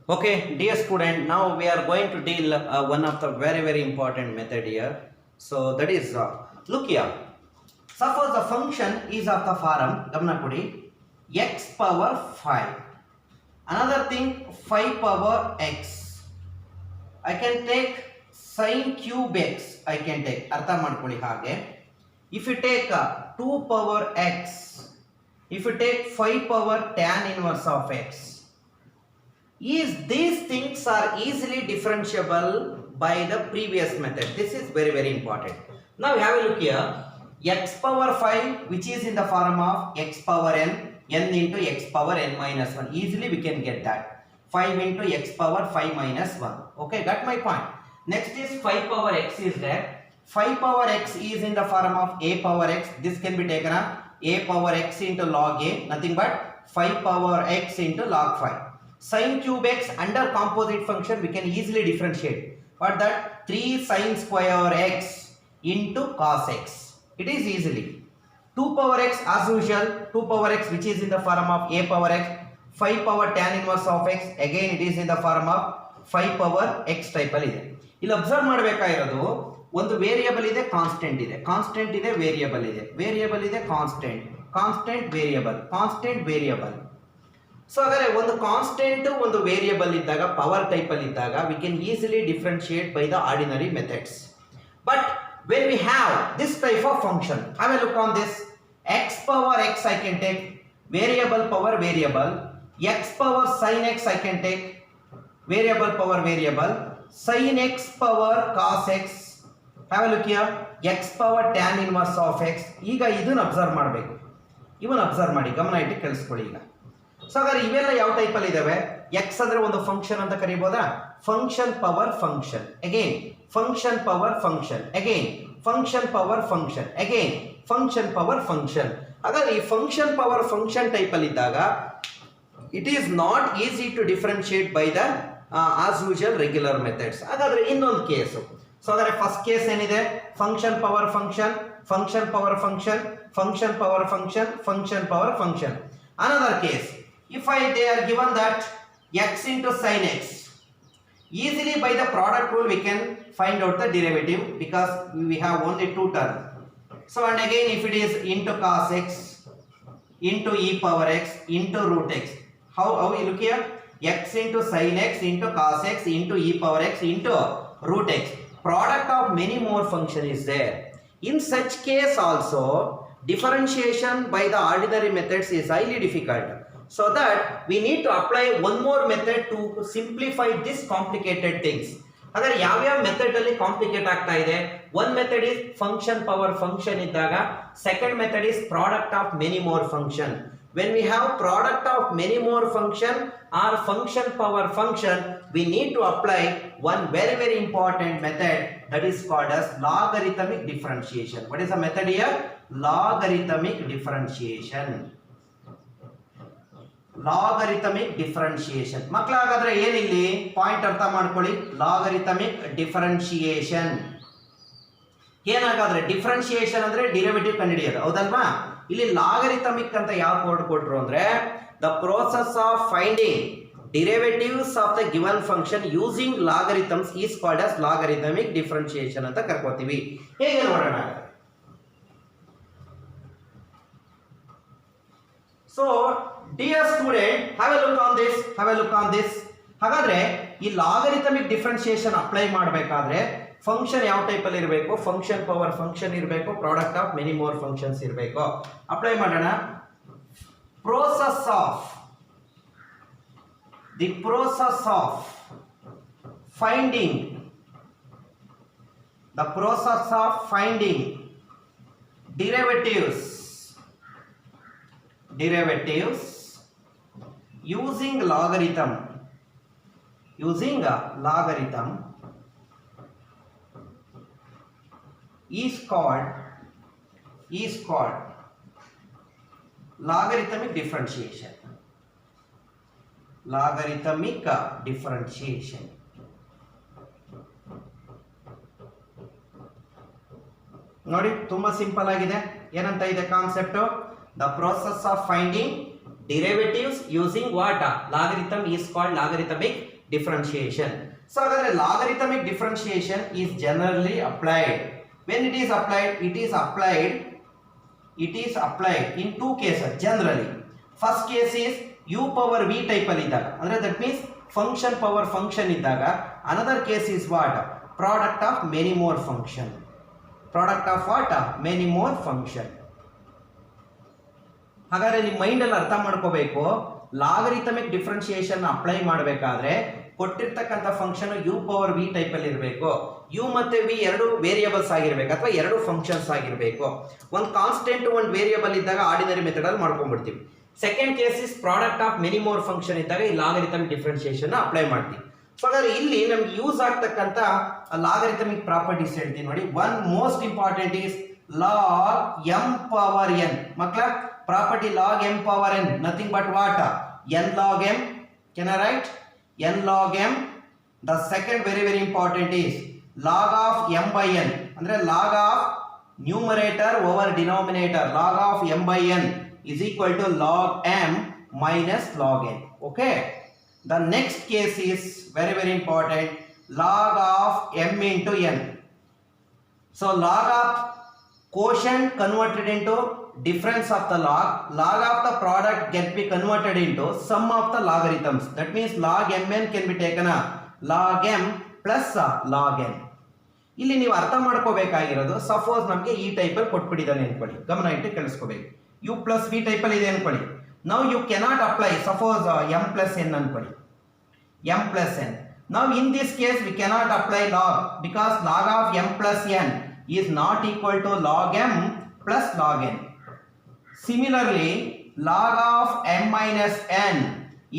Okay, dear student, now we are going to deal one of the very important method here. So that is, look here. Suppose the function is of the form, gamna kodi, x power 5. Another thing, 5 power x. I can take sin cube x. I can take, artha madkoli hage. If you take 2 power x, if you take 5 power tan inverse of x, these things are easily differentiable by the previous method. This is very important. Now we have a look here. X power 5, which is in the form of x power n into x power n minus 1. Easily we can get that. 5 into x power 5 minus 1. Okay, got my point. Next is 5 power x is there. 5 power x is in the form of a power x. This can be taken up a power x into log a, nothing but 5 power x into log 5. Sin cube x under composite function we can easily differentiate. What that? 3 sin square x into cos x. It is easily. 2 power x as usual. 2 power x which is in the form of a power x. 5 power tan inverse of x. Again it is in the form of 5 power x type ಅಲ್ಲಿ ಇದೆ. ಇಲ್ಲಿ observe ಮಾಡಬೇಕಾಗಿರೋದು ಒಂದು variable ಇದೆ, constant ಇದೆ, constant ಇದೆ, variable ಇದೆ, variable ಇದೆ, constant, constant variable, constant variable. So ಹಾಗಾದ್ರೆ ಒಂದು ಕಾನ್ಸ್ಟೆಂಟ್ ಒಂದು ವೇರಿಯಬಲ್ ಇದ್ದಾಗ ಪವರ್ ಟೈಪ್ ಅಲ್ಲಿ ಇದ್ದಾಗ we can easily differentiate by the ordinary methods. But when we have this type of function, have a look on this. X power x I can take variable power variable. X power sine x I can take variable power variable. Sine x power cos x. Have a look here. X power tan inverse of x. ಈಗ ಇದನ್ನ observe ಮಾಡಬೇಕು. ಇವನ್ನ observe ಮಾಡಿ, ಗಮನ ಇಟ್ಟು ಕೇಳಿಸ್ಕೊಳ್ಳಿ. ಈಗ so ಹಾಗಾದ್ರೆ ಇವೆಲ್ಲ ಯಾವ ಟೈಪ್ ಅಲ್ಲಿ ಇದಾವೆ? ಎಕ್ಸ್ ಅಂದ್ರೆ ಒಂದು ಫಂಕ್ಷನ್ ಅಂತ ಕರೀಬಹುದಾ? Function power function, again function power function, again function power function, again function power function. ಹಾಗಾದ್ರೆ ಈ ಫಂಕ್ಷನ್ ಪವರ್ ಫಂಕ್ಷನ್ ಟೈಪ್ ಅಲ್ಲಿ ಇದ್ದಾಗ it is not easy to differentiate by the as usual regular methods. ಹಾಗಾದ್ರೆ ಇನ್ನೊಂದು case. So ಹಾಗಾದ್ರೆ first case ಏನಿದೆ? Function power function, function power function, function power function, function power function. Another case, if they are given that x into sin x, easily by the product rule we can find out the derivative because we have only two terms. So and again if it is into cos x into e power x into root x, how we look here? X into sin x into cos x into e power x into root x. Product of many more function is there. In such case also differentiation by the ordinary methods is highly difficult. So that we need to apply one more method to simplify this complicated things. Adare yav method alli complicate aagta ide. One method is function power function iddaga, second method is product of many more function. When we have product of many more function or function power function, we need to apply one very important method that is called as logarithmic differentiation. What is the method here? Logarithmic differentiation. Logarithmic differentiation. ಮಕ್ಕಳ ಹಾಗಾದ್ರೆ ಏನಿಲ್ಲಿ point ಅರ್ಥ ಮಾಡ್ಕೊಳ್ಳಿ. Logarithmic differentiation ಏನಾಗಾದ್ರೆ differentiation ಅಂದ್ರೆ derivative ಕಂಡುಹಿಡಿಯೋದು, ಹೌದಲ್ವಾ? ಇಲ್ಲಿ logarithmic ಅಂತ ಯಾವ code ಕೊಟ್ರು ಅಂದ್ರೆ the process of finding derivatives of the given function using logarithms is called as logarithmic differentiation ಅಂತ ಕರ್ಕೋತೀವಿ. ಹೇಗೆ ನೋಡೋಣ? So dear student, have a look on this, have a look on this. ಹಾಗಾದ್ರೆ ಈ logarithmic differentiation apply ಮಾಡಬೇಕಾದ್ರೆ function ಯಾವ type ಅಲ್ಲಿ ಇರಬೇಕು? Function power function ಇರಬೇಕು, product of many more functions ಇರಬೇಕು. ಅಪ್ಲೈ ಮಾಡೋಣ. Process of the process of finding derivatives using logarithm is called logarithmic differentiation. Logarithmic differentiation. ನೋಡಿ ತುಂಬಾ ಸಿಂಪಲ್ ಆಗಿದೆ. ಏನಂತ ಇದೆ concept? The process of finding derivatives using what? Logarithm is called logarithmic differentiation. So logarithmic differentiation is generally applied. When it is applied, it is applied in two cases generally. First case is u power v type ಅಲ್ಲಿ ಇದ್ದಾಗ, ಅಂದ್ರೆ that means function power function ಇದ್ದಾಗ. Another case is what? Product of many more function. Product of what? Many more function. ಹಾಗಾದ್ರೆ ನಿಮ್ಮ mind ಅಲ್ಲಿ ಅರ್ಥ ಮಾಡ್ಕೋಬೇಕು, logarithmic differentiation apply ಮಾಡಬೇಕಾದ್ರೆ ಕೊಟ್ಟಿರ್ತಕ್ಕಂಥ function u power v type ಅಲ್ಲಿ ಇರಬೇಕು. ಯು ಮತ್ತೆ ವಿ ಎರಡು ವೇರಿಯೇಬಲ್ಸ್ ಆಗಿರ್ಬೇಕು ಅಥವಾ ಎರಡು ಫಂಕ್ಷನ್ಸ್ ಆಗಿರಬೇಕು. ಒಂದು ಕಾನ್ಸ್ಟೆಂಟ್ ಒಂದು ವೇರಿಯೇಬಲ್ ಇದ್ದಾಗ ಆರ್ಡಿನರಿ ಮೆಥಡ್ ಅಲ್ಲಿ ಮಾಡ್ಕೊಂಡ್ಬಿಡ್ತೀವಿ. Second case is product of many more function ಇದ್ದಾಗ ಈ ಲಾಗರಿಥಮಿಕ್ ಡಿಫರೆನ್ಷಿಯೇಷನ್ ಅಪ್ಲೈ ಮಾಡ್ತೀವಿ. ಸೊ ಹಾಗಾದ್ರೆ ಇಲ್ಲಿ ನಮ್ಗೆ ಯೂಸ್ ಆಗ್ತಕ್ಕಂಥ ಲಾಗರಿಥಮಿಕ್ ಪ್ರಾಪರ್ಟೀಸ್ ಹೇಳ್ತೀನಿ ನೋಡಿ. One most important is log m power n. ಮಕ್ಕಳ property log m power n, nothing but what? n log m. Can I write? n log m. The second very important is log of m by n, ಅಂದ್ರೆ log of numerator over denominator. Log of m by n is equal to log m minus log n. Okay. The next case is very important. Log of m into n. So log of quotient converted into difference of the log of the product get be converted into sum of the logarithms. That means log mn can be taken log m plus log n. ಇಲ್ಲಿ ನೀವು ಅರ್ಥ ಮಾಡ್ಕೋಬೇಕಾಗಿರೋದು, suppose ನಮಗೆ ಈ type ಅಲ್ಲಿ ಕೊಟ್ಬಿಟ್ಟಿದ್ದಾನೆ ಅನ್ಕೊಳ್ಳಿ, ಗಮನ ಇಟ್ಟು ಕೇಳಿಸ್ಕೋಬೇಕು. ಯು ಪ್ಲಸ್ ವಿ ಟೈಪ್ ಅಲ್ಲಿ ಇದೆ ಅನ್ಕೊಳ್ಳಿ. ನಾವು u cannot apply suppose m plus n ಅನ್ಕೊಳ್ಳಿ, m plus n. Now in this case we cannot apply log because log of m plus n is not equal to log m plus log n. Similarly, log of m minus n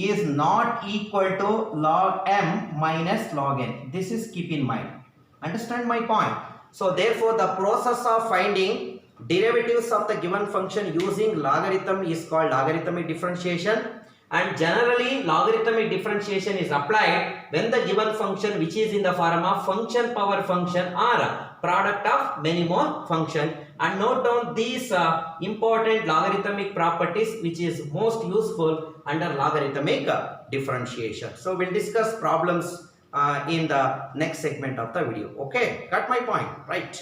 is not equal to log m minus log n. This is keep in mind. Understand my point? So therefore the process of finding derivatives of the given function using logarithm is called logarithmic differentiation, and generally logarithmic differentiation is applied when the given function which is in the form of function power function or product of many more function. And note down these important logarithmic properties which is most useful under logarithmic differentiation. So we'll discuss problems in the next segment of the video. Okay, got my point, right?